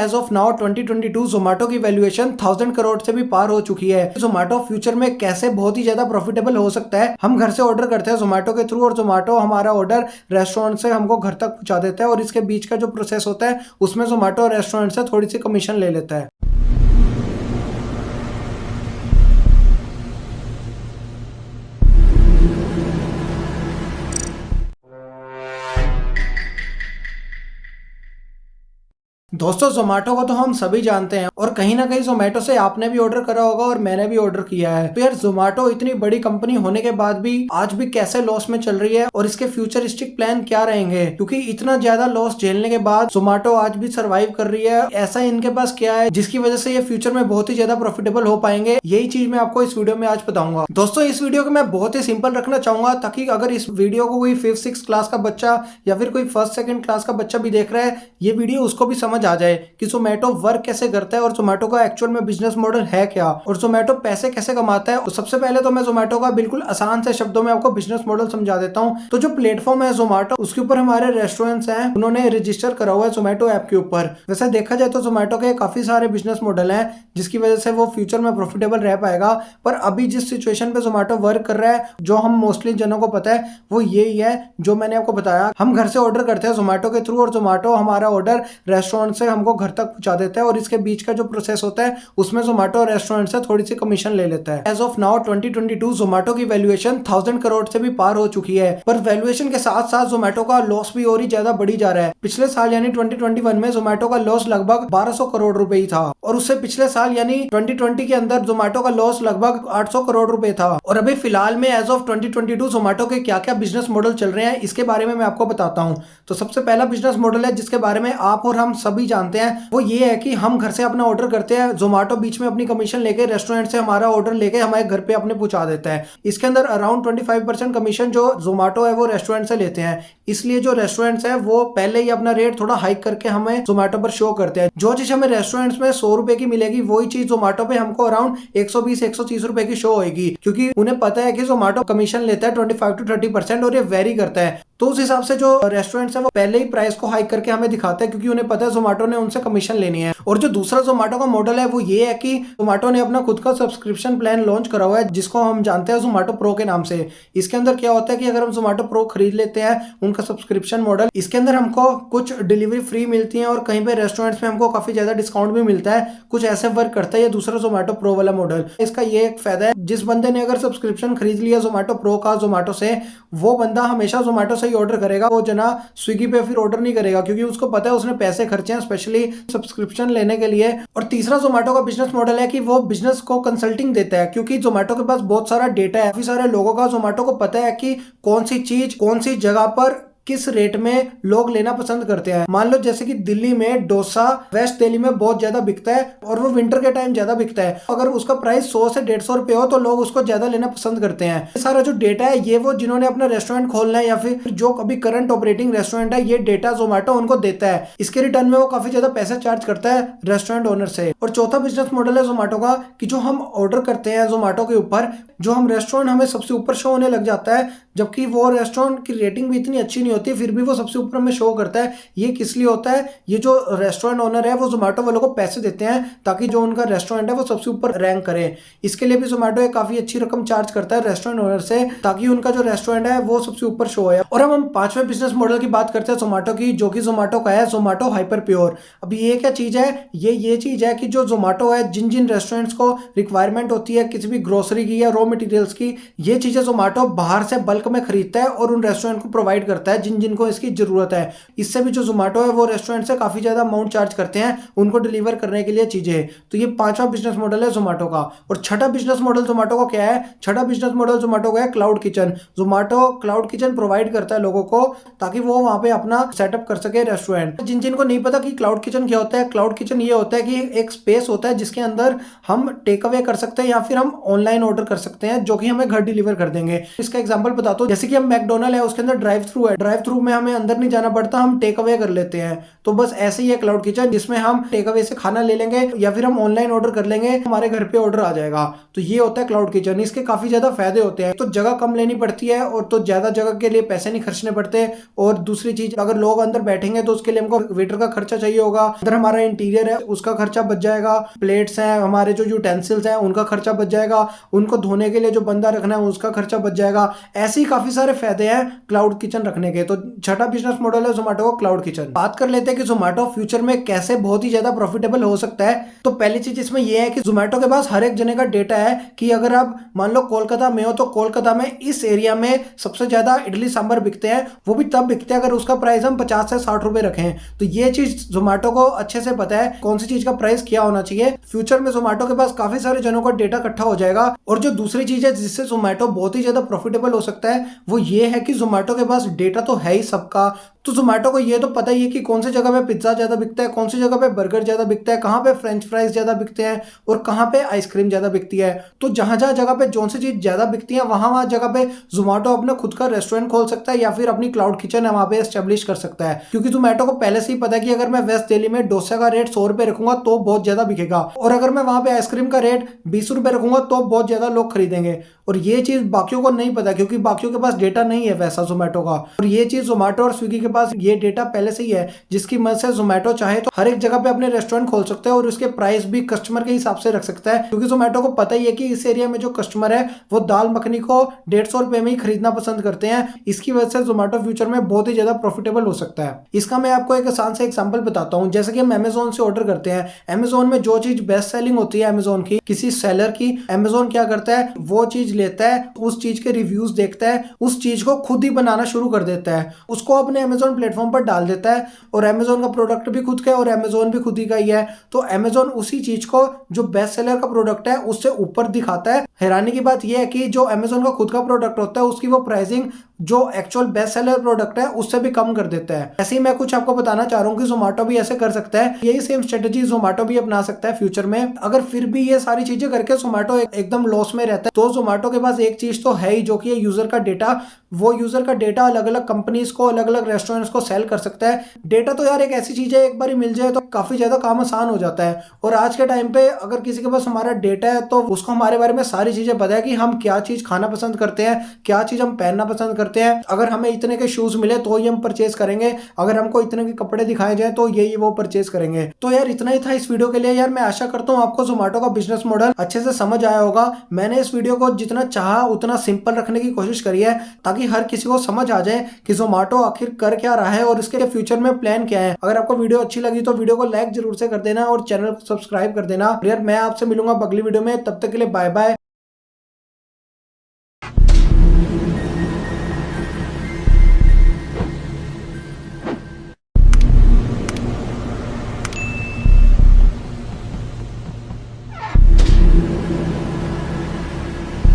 As of now 2022 Zomato की valuation 1000 crore से भी पार हो चुकी है। जोमेटो फ्यूचर में कैसे बहुत ही ज्यादा प्रॉफिटेबल हो सकता है। हम घर से ऑर्डर करते हैं जोमेटो के थ्रू और जोमेटो हमारा ऑर्डर रेस्टोरेंट से हमको घर तक पहुंचा देता है और इसके बीच का जो प्रोसेस होता है उसमें जोमेटो रेस्टोरेंट से थोड़ी सी कमीशन ले लेता है। दोस्तों जोमेटो को तो हम सभी जानते हैं और कहीं ना कहीं जोमेटो से आपने भी ऑर्डर करा होगा और मैंने भी ऑर्डर किया है। तो यार जोमेटो इतनी बड़ी कंपनी होने के बाद भी आज भी कैसे लॉस में चल रही है और इसके फ्यूचरिस्टिक प्लान क्या रहेंगे, क्योंकि इतना ज्यादा लॉस झेलने के बाद जोमेटो आज भी सर्वाइव कर रही है। ऐसा इनके पास क्या है जिसकी वजह से ये फ्यूचर में बहुत ही ज्यादा प्रॉफिटेबल हो पाएंगे, यही चीज मैं आपको इस वीडियो में आज बताऊंगा। दोस्तों इस वीडियो को मैं बहुत ही सिंपल रखना चाहूंगा ताकि अगर इस वीडियो को कोई 5th 6th क्लास का बच्चा या फिर कोई 1st 2nd क्लास का बच्चा भी देख रहा है, ये वीडियो उसको भी समझ आ जाए कि जोमेटो वर्क कैसे करता है और जोमेटो का एक्चुअल में बिजनेस मॉडल है क्या और जोमेटो पैसे कैसे कमाता है। तो सबसे पहले तो मैं जोमेटो का बिल्कुल आसान से शब्दों में आपको बिजनेस मॉडल समझा देता हूं। तो जो प्लेटफॉर्म है जोमेटो, उसके ऊपर हमारे रेस्टोरेंट्स हैं, उन्होंने रजिस्टर करा हुआ है जोमेटो ऐप के ऊपर। वैसे देखा जाए तो जोमेटो के काफी सारे बिजनेस मॉडल हैं जिसकी वजह से वो फ्यूचर में प्रॉफिटेबल रह पाएगा, पर अभी जिस सिचुएशन पे जोमेटो वर्क कर रहा है, जो हम मोस्टली जनों को पता है, वो यही है जो मैंने आपको बताया। हम घर से ऑर्डर करते हैं जोमेटो के थ्रू और जोमेटो हमारा ऑर्डर रेस्टोरेंट से हमको घर तक पहुंचा देता है और इसके बीच का जो प्रोसेस होता है उसमें जोमेटो रेस्टोरेंट से थोड़ी सी कमीशन ले लेता है। एज ऑफ नाउ 2022 जोमेटो की वैल्यूएशन 1000 करोड़ से भी पार हो चुकी है, पर वैल्यूएशन के साथ साथ जोमेटो का लॉस भी और ही ज्यादा बढ़ी जा रहा है। पिछले साल यानी 2021 में जोमेटो का लॉस लगभग 1200 करोड़ रुपए ही था और उससे पिछले साल यानी 2020 के अंदर जोमेटो का लॉस लगभग 800 करोड़ रुपए था। और अभी फिलहाल में एज ऑफ 2022 जोमेटो के क्या क्या बिजनेस मॉडल चल रहे हैं इसके बारे में मैं आपको बताता हूँ। तो सबसे पहला बिजनेस मॉडल है जिसके बारे में आप और हम सभी जानते हैं, वो ये है कि हम घर से अपना ऑर्डर करते हैं, जोमेटो बीच में अपनी कमीशन लेके रेस्टोरेंट से हमारा ऑर्डर लेके हमारे घर पे अपने पहुंचा देता है। इसके अंदर अराउंड 25% कमीशन जो जोमेटो है वो रेस्टोरेंट से लेते हैं, इसलिए जो रेस्टोरेंट्स है वो पहले ही अपना रेट थोड़ा हाइक करके हमें जोमेटो पर शो करते हैं। जो चीज हमें रेस्टोरेंट्स में 100 रुपए की मिलेगी वही चीज जोमेटो पे हमको अराउंड 120-130 रुपए की शो होगी, क्योंकि उन्हें पता है कि जोमेटो कमीशन लेता है 25 to 30% और ये वेरी करता है। तो उस हिसाब से जो रेस्टोरेंट्स है वो पहले ही प्राइस को हाइक करके हमें दिखाते हैं, क्योंकि उन्हें पता है जोमेटो ने उनसे कमीशन लेनी है। और जो दूसरा जोमेटो का मॉडल है वो ये है कि जोमेटो ने अपना खुद का सब्सक्रिप्शन प्लान लॉन्च करा हुआ है जिसको हम जानते हैं जोमेटो प्रो के नाम से। इसके अंदर क्या होता है कि अगर हम जोमेटो प्रो खरीद लेते हैं उनका सब्सक्रिप्शन मॉडल, इसके अंदर हमको कुछ डिलीवरी फ्री मिलती है और कहीं पे रेस्टोरेंट्स में हमको काफी ज्यादा डिस्काउंट भी मिलता है। कुछ ऐसे वर्क करता है ये दूसरा जोमेटो प्रो वाला मॉडल। इसका ये एक फायदा है, जिस बंदे ने अगर सब्सक्रिप्शन खरीद लिया जोमेटो प्रो का जोमेटो से, वो बंदा हमेशा जोमेटो से ही ऑर्डर करेगा, वो जना स्विगी पे फिर ऑर्डर नहीं करेगा, क्योंकि उसको पता है उसने पैसे खर्चे हैं स्पेशली सब्सक्रिप्शन लेने के लिए। और तीसरा जोमेटो का बिजनेस मॉडल है कि वो बिजनेस को कंसल्टिंग देता है, क्योंकि जोमेटो के पास बहुत सारा डेटा है, काफी सारे लोगों का जोमेटो को पता है कि कौन सी चीज कौन सी जगह पर किस रेट में लोग लेना पसंद करते हैं। मान लो जैसे कि दिल्ली में डोसा वेस्ट दिल्ली में बहुत ज्यादा बिकता है और वो विंटर के टाइम ज्यादा बिकता है। अगर उसका प्राइस 100 से 150 रुपए हो तो लोग उसको ज्यादा लेना पसंद करते हैं। ये सारा जो डेटा है ये वो जिन्होंने अपना रेस्टोरेंट खोलना है या फिर जो अभी करंट ऑपरेटिंग रेस्टोरेंट है, ये डेटा जोमेटो उनको देता है। इसके रिटर्न में वो काफी ज्यादा पैसे चार्ज करता है रेस्टोरेंट ओनर से। और चौथा बिजनेस मॉडल है जोमेटो का कि जो हम ऑर्डर करते हैं जोमेटो के ऊपर, जो हम रेस्टोरेंट हमें सबसे ऊपर शो होने लग जाता है, जबकि वो रेस्टोरेंट की रेटिंग भी इतनी अच्छी नहीं होती फिर भी वो सबसे ऊपर में शो करता है। ये किस लिए होता है? ये जो रेस्टोरेंट ओनर है वो जोमेटो वालों को पैसे देते हैं ताकि जो उनका रेस्टोरेंट है वो सबसे ऊपर रैंक करे। इसके लिए भी जोमेटो काफी अच्छी रकम चार्ज करता है रेस्टोरेंट ओनर से ताकि उनका जो रेस्टोरेंट है वो सबसे ऊपर शो है। और अब हम पांचवें बिजनेस मॉडल की बात करते हैं जोमेटो की, जो कि जोमेटो का है जोमेटो हाइपर प्योर। अब ये क्या चीज है? ये चीज है कि जो जोमेटो है जिन जिन रेस्टोरेंट्स को रिक्वायरमेंट होती है किसी भी ग्रोसरी की या रॉ मटेरियल्स की, ये चीजें जोमेटो बाहर से बल्क में खरीदता है और उन रेस्टोरेंट को प्रोवाइड करता है जिन जिनको इसकी जरूरत है। इससे भी जो जोमेटो है वो रेस्टोरेंट से काफी ज्यादा अमाउंट चार्ज करते हैं उनको डिलीवर करने के लिए चीजें। तो ये पांचवा बिजनेस मॉडल है जोमेटो का। और छठा बिजनेस मॉडल जोमेटो का क्या है? छठा बिजनेस मॉडल जोमेटो का है cloud kitchen. Zomato cloud kitchen provide करता है लोगों को ताकि वो वहां पे अपना सेटअप कर सके रेस्टोरेंट। जिन जिनको नहीं पता कि क्लाउड किचन क्या होता है, क्लाउड किचन ये होता है कि एक स्पेस होता है जिसके अंदर हम टेक अवे कर सकते हैं या फिर हम ऑनलाइन ऑर्डर कर सकते हैं, जो कि हमें घर डिलीवर कर देंगे। इसका एग्जांपल बताता हूं, जैसे कि हम मैकडोनल्ड है उसके अंदर ड्राइव ड्राइव थ्रू में हमें अंदर नहीं जाना पड़ता, हम टेक अवे कर लेते हैं। तो बस ऐसे ही है क्लाउड किचन, जिसमें हम टेक अवे से खाना ले लेंगे या फिर हम ऑनलाइन ऑर्डर कर लेंगे, हमारे घर पे ऑर्डर आ जाएगा। तो ये होता है क्लाउड किचन। इसके काफी ज्यादा फायदे होते हैं। तो जगह कम लेनी पड़ती है और तो ज्यादा जगह के लिए पैसे नहीं खर्चने पड़ते। और दूसरी चीज, अगर लोग अंदर बैठेंगे तो उसके लिए हमको वेटर का खर्चा चाहिए होगा, अंदर हमारा इंटीरियर है उसका खर्चा बच जाएगा, प्लेट्स हैं, हमारे जो यूटेंसिल्स हैं उनका खर्चा बच जाएगा, उनको धोने के लिए जो बंदा रखना है उसका खर्चा बच जाएगा। ऐसे ही काफी सारे फायदे हैं क्लाउड किचन रखने के। तो छठा बिजनेस मॉडल है जोमेटो का क्लाउड किचन। बात कर लेते हैं कि जोमेटो फ्यूचर में कैसे बहुत ही ज्यादा प्रॉफिटेबल हो सकता है। तो पहली चीज इसमें यह है कि जोमेटो के पास हर एक जने का डेटा है कि अगर आप मान लो कोलकाता में हो तो कोलकाता में इस एरिया में सबसे ज्यादा इडली सांभर बिकते हैं, वो भी तब बिकते हैं अगर उसका प्राइस हम 50 से 60 रुपए रखें। तो ये चीज जोमेटो को अच्छे से पता है कौन सी चीज का प्राइस क्या होना चाहिए। फ्यूचर में जोमेटो के पास काफी सारे जनों का डेटा इकट्ठा हो जाएगा। और जो दूसरी चीज है जिससे जोमेटो बहुत ही ज्यादा प्रॉफिटेबल हो सकता है वो ये है कि जोमेटो के पास डेटा तो है ही सबका। तो जोमेटो को ये तो पता ही है कि कौन सी जगह पे पिज्जा ज्यादा बिकता है, कौन सी जगह पे बर्गर ज्यादा बिकता है, कहाँ पे फ्रेंच फ्राइज ज्यादा बिकते हैं और कहाँ पे आइसक्रीम ज्यादा बिकती है। तो जहां जहां जगह पे जो सी चीज ज्यादा बिकती है वहां वहां जगह पे जोमेटो अपना खुद का रेस्टोरेंट खोल सकता है या फिर अपनी क्लाउड किचन है वहां पे एस्टेब्लिश कर सकता है। क्योंकि जोमेटो को पहले से ही पता है कि अगर मैं वेस्ट दिल्ली में डोसा का रेट 100 रुपए रखूंगा तो बहुत ज्यादा बिकेगा, और अगर मैं वहां पे आइसक्रीम का रेट 20 रुपए रखूंगा तो बहुत ज्यादा लोग खरीदेंगे। और ये चीज बाकियों को नहीं पता क्योंकि बाकियों के पास डेटा नहीं है वैसा जोमेटो का। और ये चीज जोमेटो और स्विगी के पास ये डेटा पहले से ही है, जिसकी मदद से जोमेटो चाहे तो हर एक जगह पे अपने रेस्टोरेंट खोल सकते हैं और उसके प्राइस भी कस्टमर के हिसाब से रख सकता है। क्योंकि जोमेटो को पता ही है कि इस एरिया में जो कस्टमर है वो दाल मखनी को 150 रुपए में ही खरीदना पसंद करते हैं। इसकी वजह से जोमेटो फ्यूचर में बहुत ही ज्यादा प्रॉफिटेबल हो सकता है। इसका मैं आपको एक आसान से एग्जांपल बताता हूँ। जैसे कि हम अमेजोन से ऑर्डर करते हैं, अमेजोन में जो चीज बेस्ट सेलिंग होती है अमेजोन की किसी सेलर की, अमेजोन क्या करता है वो चीज लेता है, उस चीज के रिव्यूज देखता है, उस चीज को खुद ही बनाना शुरू कर देता है, उसको अपने अमेजोन प्लेटफॉर्म पर डाल देता है। और अमेजोन का प्रोडक्ट भी खुद का है और अमेजोन भी खुद ही का ही है। तो अमेजोन उसी चीज को जो बेस्ट सेलर का प्रोडक्ट है उससे ऊपर दिखाता है। हैरानी की बात यह है कि जो अमेजोन का खुद का प्रोडक्ट होता है उसकी वो प्राइसिंग जो एक्चुअल बेस्ट सेलर प्रोडक्ट है उससे भी कम कर देता है। ऐसे ही मैं कुछ आपको बताना चाह रहा हूँ कि जोमेटो भी ऐसे कर सकता है। यही सेम स्ट्रेटेजी जोमेटो भी अपना सकता है फ्यूचर में। अगर फिर भी ये सारी चीजें करके जोमेटो एकदम लॉस में रहता है तो जोमेटो के पास एक चीज तो है ही जो कि यूजर का डेटा। वो यूजर का डेटा अलग अलग कंपनीज को, अलग अलग रेस्टोरेंट्स को सेल कर सकता है। डेटा तो यार एक ऐसी चीज है, एक बार मिल जाए तो काफी ज्यादा काम आसान हो जाता है। और आज के टाइम पे अगर किसी के पास हमारा डेटा है तो उसको हमारे बारे में सारी चीजें पता है कि हम क्या चीज खाना पसंद करते हैं, क्या चीज हम पहनना पसंद करते हैं। अगर हमें इतने के शूज मिले तो ही हम परचेज करेंगे, अगर हमको इतने के कपड़े दिखाए जाए तो यही वो परचेज करेंगे। तो यार इतना ही था इस वीडियो के लिए। यार मैं आशा करता हूँ आपको जोमेटो का बिजनेस मॉडल अच्छे से समझ आया होगा। मैंने इस वीडियो को जितना चाहा उतना सिंपल रखने की कोशिश करी है ताकि हर किसी को समझ आ जाए कि जोमेटो आखिर कर क्या रहा है और इसके फ्यूचर में प्लान क्या है। अगर आपको वीडियो अच्छी लगी तो वीडियो को लाइक जरूर से कर देना और चैनल को सब्सक्राइब कर देना। यार मैं आपसे मिलूंगा अगली वीडियो में, तब तक के लिए बाय बाय।